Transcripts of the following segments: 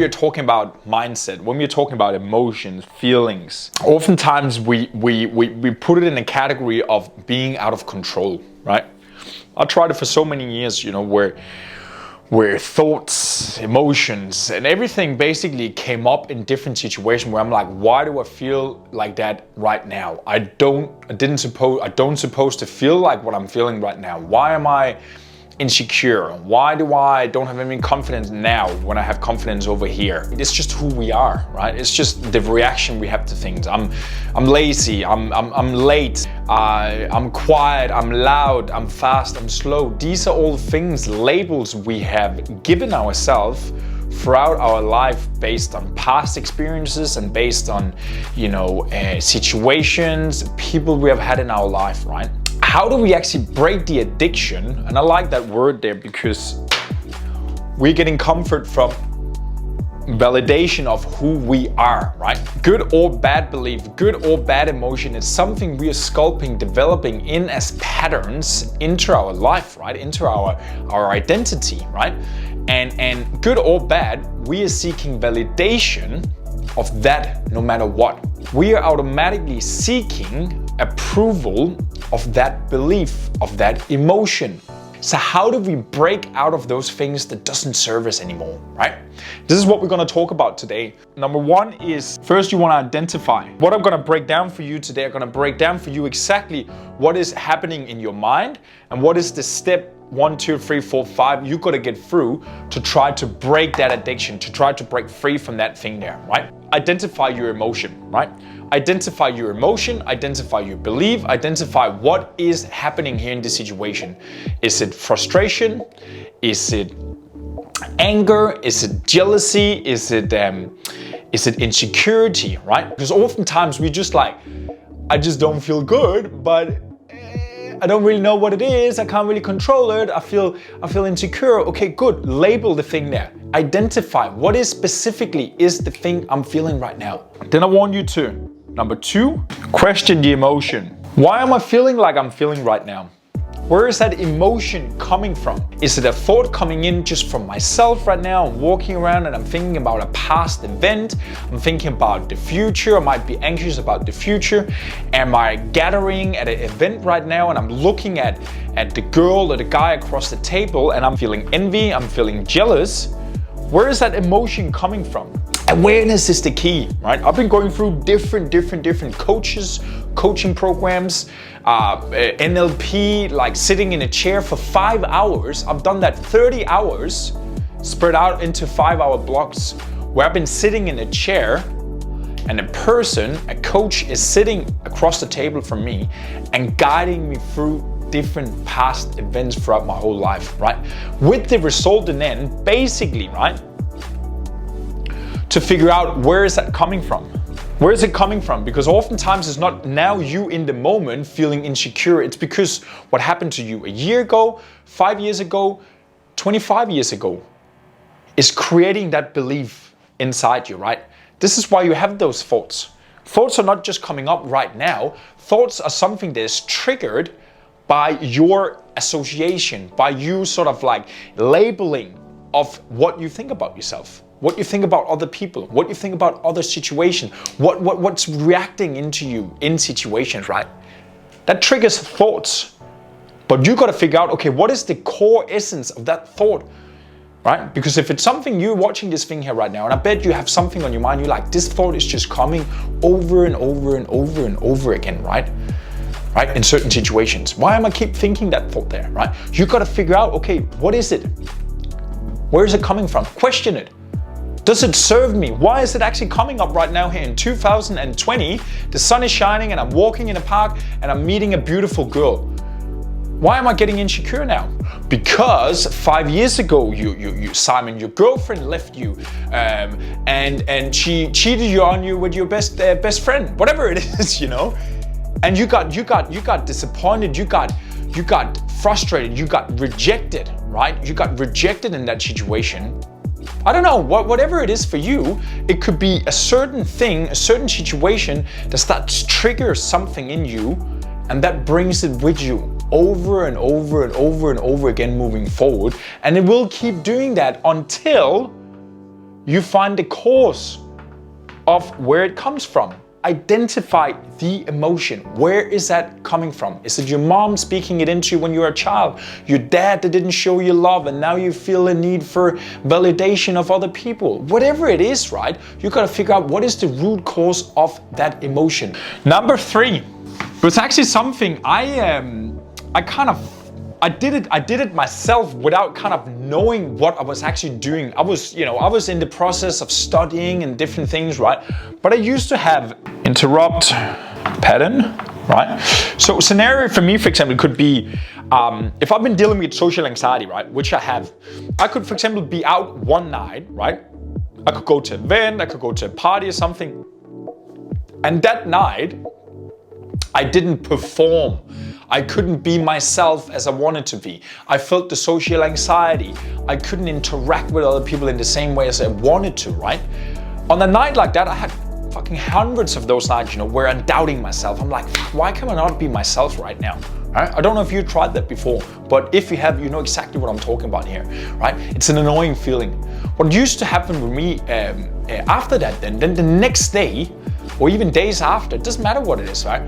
are talking about mindset, when we're talking about emotions, feelings, oftentimes we put it in a category of being out of control, right? I tried it for so many years, you know, where thoughts, emotions, and everything basically came up in different situations where I'm like, why do I feel like that right now? I don't supposed to feel like what I'm feeling right now. Why am I insecure? Why do I don't have any confidence now when I have confidence over here? It's just who we are, right? It's just the reaction we have to things. I'm lazy, I'm late, I'm quiet, I'm loud, I'm fast, I'm slow. These are all things, labels we have given ourselves throughout our life based on past experiences and based on, you know, situations, people we have had in our life, right? How do we actually break the addiction? And I like that word there because we're getting comfort from validation of who we are, right? Good or bad belief, good or bad emotion, it's something we are sculpting, developing in as patterns into our life, right? Into our identity, right? And good or bad, we are seeking validation of that no matter what. We are automatically seeking approval of that belief, of that emotion. So how do we break out of those things that doesn't serve us anymore, right? This is what we're gonna talk about today. Number one is, first you wanna identify. What I'm gonna break down for you today, I'm gonna break down for you exactly what is happening in your mind and what is the step 1, 2, 3, 4, 5 you gotta get through to try to break that addiction, to try to break free from that thing there, right? Identify your emotion, right? Identify your emotion, identify your belief, identify what is happening here in this situation. Is it frustration? Is it anger? Is it jealousy? Is it insecurity, right? Because oftentimes we just like, I just don't feel good, but I don't really know what it is. I can't really control it. I feel insecure. Okay, good. Label the thing there. Identify what is specifically is the thing I'm feeling right now. Then I want you to, number 2, question the emotion. Why am I feeling like I'm feeling right now? Where is that emotion coming from? Is it a thought coming in just from myself right now? I'm walking around and I'm thinking about a past event. I'm thinking about the future. I might be anxious about the future. Am I gathering at an event right now and I'm looking at the girl or the guy across the table and I'm feeling envy, I'm feeling jealous? Where is that emotion coming from? Awareness is the key, right? I've been going through different coaching programs, NLP, like sitting in a chair for 5 hours. I've done that 30 hours spread out into 5-hour blocks where I've been sitting in a chair and a coach is sitting across the table from me and guiding me through different past events throughout my whole life, right? With the result in end, basically, right? To figure out where is that coming from? Where is it coming from? Because oftentimes it's not now you in the moment feeling insecure. It's because what happened to you a year ago, 5 years ago, 25 years ago is creating that belief inside you, right? This is why you have those thoughts. Thoughts are not just coming up right now. Thoughts are something that is triggered by your association, by you sort of like labeling of what you think about yourself, what you think about other people, what you think about other situations, what's reacting into you in situations, right? That triggers thoughts. But you got to figure out, okay, what is the core essence of that thought, right? Because if it's something, you're watching this thing here right now, and I bet you have something on your mind, you're like, this thought is just coming over and over and over and over again, right? Right? In certain situations. Why am I keep thinking that thought there, right? You got to figure out, okay, what is it? Where is it coming from? Question it. Does it serve me? Why is it actually coming up right now here in 2020? The sun is shining and I'm walking in a park and I'm meeting a beautiful girl. Why am I getting insecure now? Because 5 years ago, you Simon, your girlfriend left you, and she cheated on you with your best friend, whatever it is, you know. And you got disappointed, you got frustrated, you got rejected, right? You got rejected in that situation. I don't know, whatever it is for you, it could be a certain thing, a certain situation that starts to trigger something in you, and that brings it with you over and over and over and over again moving forward. And it will keep doing that until you find the cause of where it comes from. Identify the emotion. Where is that coming from? Is it your mom speaking it into you when you were a child? Your dad that didn't show you love and now you feel a need for validation of other people? Whatever it is, right? You gotta figure out what is the root cause of that emotion. Number 3, it was actually something I did it myself without kind of knowing what I was actually doing. I was in the process of studying and different things, right? But I used to have interrupt pattern, right? So scenario for me, for example, could be if I've been dealing with social anxiety, right? Which I have. I could, for example, be out one night, right? I could go to an event, I could go to a party or something. And that night, I didn't perform. I couldn't be myself as I wanted to be. I felt the social anxiety. I couldn't interact with other people in the same way as I wanted to, right? On a night like that, I had fucking hundreds of those nights, where I'm doubting myself. I'm like, why can I not be myself right now? Right? I don't know if you tried that before, but if you have, you know exactly what I'm talking about here, right? It's an annoying feeling. What used to happen with me after that, then the next day, or even days after, it doesn't matter what it is, right?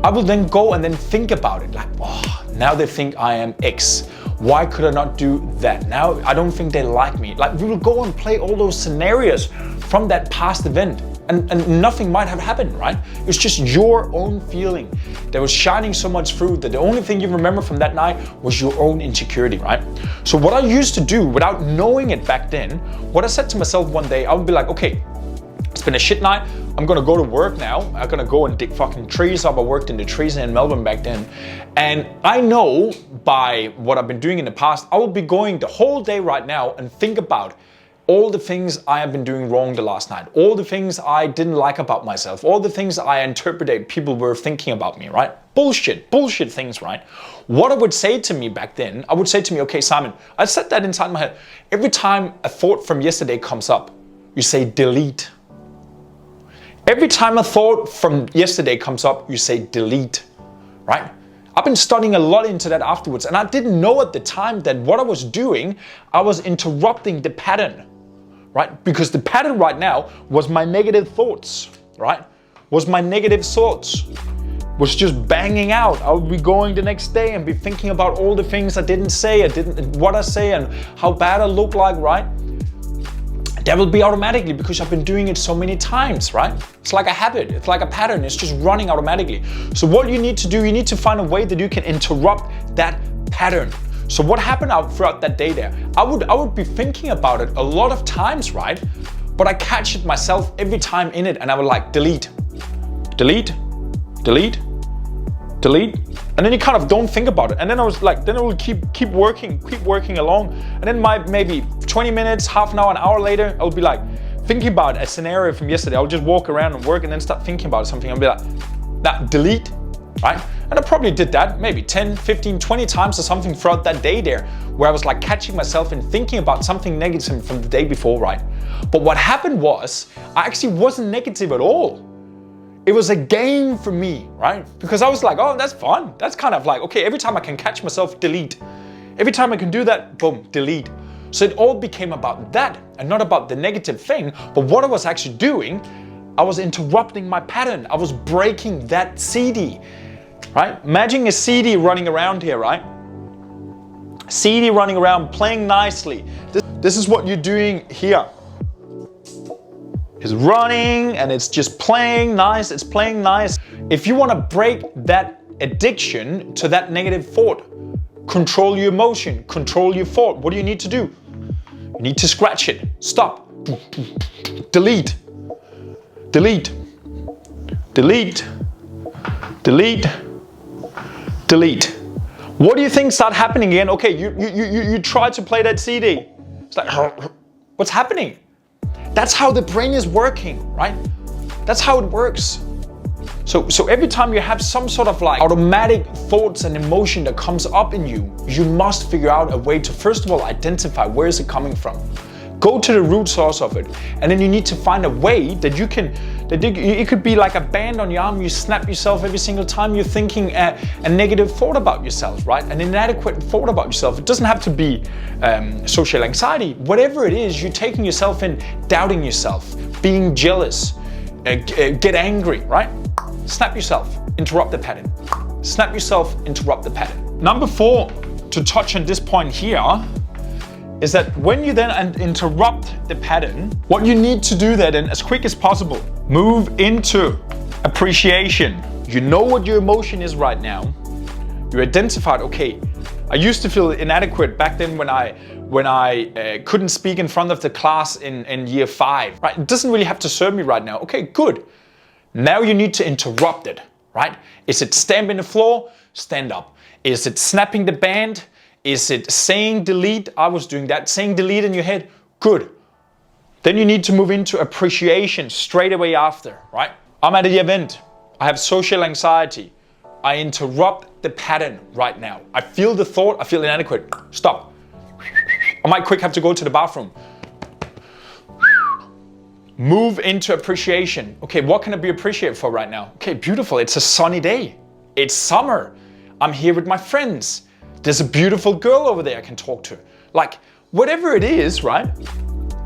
I will then go and then think about it, like, oh, now they think I am X. Why could I not do that? Now I don't think they like me. Like, we will go and play all those scenarios from that past event, and nothing might have happened, right? It was just your own feeling that was shining so much through that the only thing you remember from that night was your own insecurity, right? So what I used to do without knowing it back then, what I said to myself one day, I would be like, okay, it's been a shit night. I'm gonna go to work now. I'm gonna go and dig fucking trees up. I worked in the trees in Melbourne back then. And I know by what I've been doing in the past, I will be going the whole day right now and think about all the things I have been doing wrong the last night, all the things I didn't like about myself, all the things I interpreted people were thinking about me, right? Bullshit things, right? What I would say to me back then, I would say to me, okay, Simon, I said that inside my head. Every time a thought from yesterday comes up, you say delete. Every time a thought from yesterday comes up, you say delete, right? I've been studying a lot into that afterwards, and I didn't know at the time that what I was doing, I was interrupting the pattern, right? Because the pattern right now was my negative thoughts, right? Was my negative thoughts. Was just banging out. I would be going the next day and be thinking about all the things I didn't say, what I say, and how bad I look like, right? That will be automatically because I've been doing it so many times, right? It's like a habit, it's like a pattern, it's just running automatically. So what you need to do, you need to find a way that you can interrupt that pattern. So what happened out throughout that day there? I would be thinking about it a lot of times, right? But I catch it myself every time in it, and I would like delete, delete, delete, delete. And then you kind of don't think about it. And then I was like, then I will keep working along. And then maybe 20 minutes, half an hour later, I'll be like thinking about a scenario from yesterday. I'll just walk around and work and then start thinking about something. I'll be like, nah, delete, right? And I probably did that maybe 10, 15, 20 times or something throughout that day there, where I was like catching myself and thinking about something negative from the day before, right? But what happened was, I actually wasn't negative at all. It was a game for me, right? Because I was like, oh, that's fun. That's kind of like, okay, every time I can catch myself, delete. Every time I can do that, boom, delete. So it all became about that and not about the negative thing. But what I was actually doing, I was interrupting my pattern. I was breaking that CD, right? Imagine a CD running around here, right? CD running around, playing nicely. This is what you're doing here. It's running and it's just playing nice, it's playing nice. If you want to break that addiction to that negative thought, control your emotion, control your thought, what do you need to do? You need to scratch it, stop, delete, delete, delete, delete, delete. What do you think start happening again? Okay, you try to play that CD. It's like, what's happening? That's how the brain is working, right? That's how it works. So every time you have some sort of like automatic thoughts and emotion that comes up in you, you must figure out a way to, first of all, identify where is it coming from. Go to the root source of it. And then you need to find a way that you can, it could be like a band on your arm. You snap yourself every single time you're thinking a negative thought about yourself, right? An inadequate thought about yourself. It doesn't have to be social anxiety. Whatever it is, you're taking yourself in, doubting yourself, being jealous, get angry, right? Snap yourself, interrupt the pattern. Snap yourself, interrupt the pattern. Number 4, to touch on this point here, is that when you then interrupt the pattern, what you need to do then as quick as possible, move into appreciation. You know what your emotion is right now. You identified, okay, I used to feel inadequate back then when I couldn't speak in front of the class in year 5, right? It doesn't really have to serve me right now. Okay, good. Now you need to interrupt it, right? Is it stamping the floor? Stand up. Is it snapping the band? Is it saying delete? I was doing that. Saying delete in your head? Good. Then you need to move into appreciation straight away after, right? I'm at the event. I have social anxiety. I interrupt the pattern right now. I feel the thought. I feel inadequate. Stop. I might quick have to go to the bathroom. Move into appreciation. Okay, what can I be appreciated for right now? Okay, beautiful. It's a sunny day. It's summer. I'm here with my friends. There's a beautiful girl over there I can talk to. Like, whatever it is, right?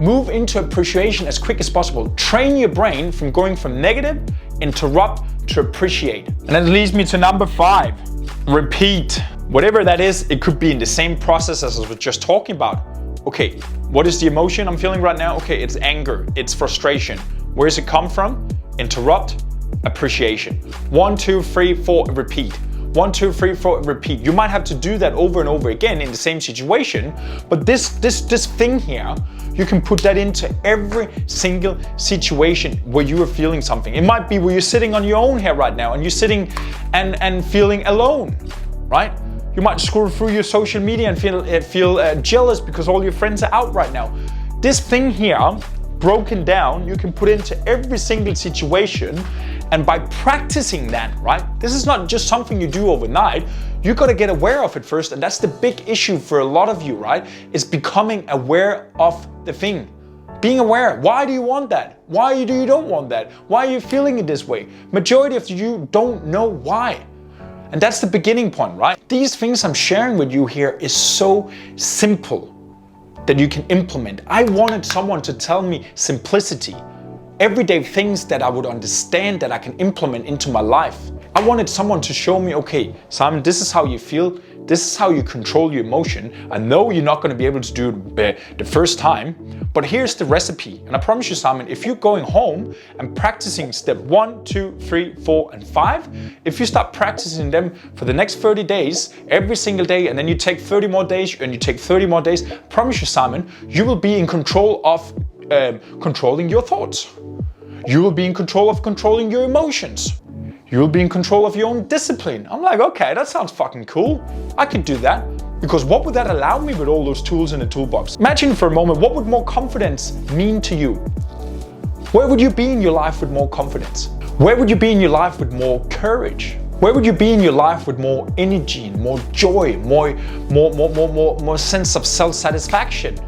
Move into appreciation as quick as possible. Train your brain from going from negative, interrupt, to appreciate. And that leads me to number 5. Repeat. Whatever that is, it could be in the same process as I was just talking about. Okay, what is the emotion I'm feeling right now? Okay, it's anger, it's frustration. Where does it come from? Interrupt, appreciation. 1, 2, 3, 4, repeat. 1, 2, 3, 4, repeat. You might have to do that over and over again in the same situation, but this thing here, you can put that into every single situation where you are feeling something. It might be where you're sitting on your own here right now and you're sitting and feeling alone, right? You might scroll through your social media and feel jealous because all your friends are out right now. This thing here, broken down, you can put into every single situation, and by practicing that, right? This is not just something you do overnight. You got to get aware of it first, and that's the big issue for a lot of you, right? Is becoming aware of the thing. Being aware. Why do you want that? Why do you don't want that? Why are you feeling it this way? Majority of you don't know why. And that's the beginning point, right? These things I'm sharing with you here is so simple that you can implement. I wanted someone to tell me simplicity, everyday things that I would understand that I can implement into my life. I wanted someone to show me, okay, Simon, this is how you feel. This is how you control your emotion. I know you're not going to be able to do it the first time, but here's the recipe. And I promise you, Simon, if you're going home and practicing step 1, 2, 3, 4, and 5, if you start practicing them for the next 30 days, every single day, and then you take 30 more days, and you take 30 more days, I promise you, Simon, you will be in control of controlling your thoughts. You will be in control of controlling your emotions. You will be in control of your own discipline. I'm like, okay, that sounds fucking cool. I could do that. Because what would that allow me with all those tools in the toolbox? Imagine for a moment, what would more confidence mean to you? Where would you be in your life with more confidence? Where would you be in your life with more courage? Where would you be in your life with more energy, more joy, more sense of self-satisfaction?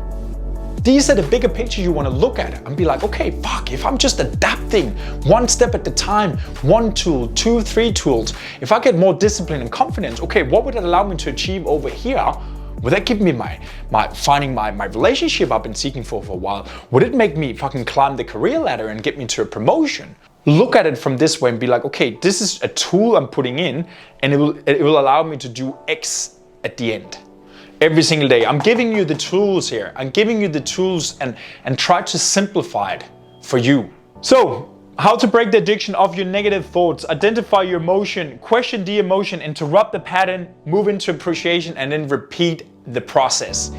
These are the bigger picture you want to look at and be like, okay, fuck, if I'm just adapting one step at a time, 1 tool, 2, 3 tools, if I get more discipline and confidence, okay, what would it allow me to achieve over here? Would that give me finding my relationship I've been seeking for a while? Would it make me fucking climb the career ladder and get me to a promotion? Look at it from this way and be like, okay, this is a tool I'm putting in and it will allow me to do X at the end. Every single day. I'm giving you the tools here. I'm giving you the tools and try to simplify it for you. So, how to break the addiction of your negative thoughts, identify your emotion, question the emotion, interrupt the pattern, move into appreciation, and then repeat the process.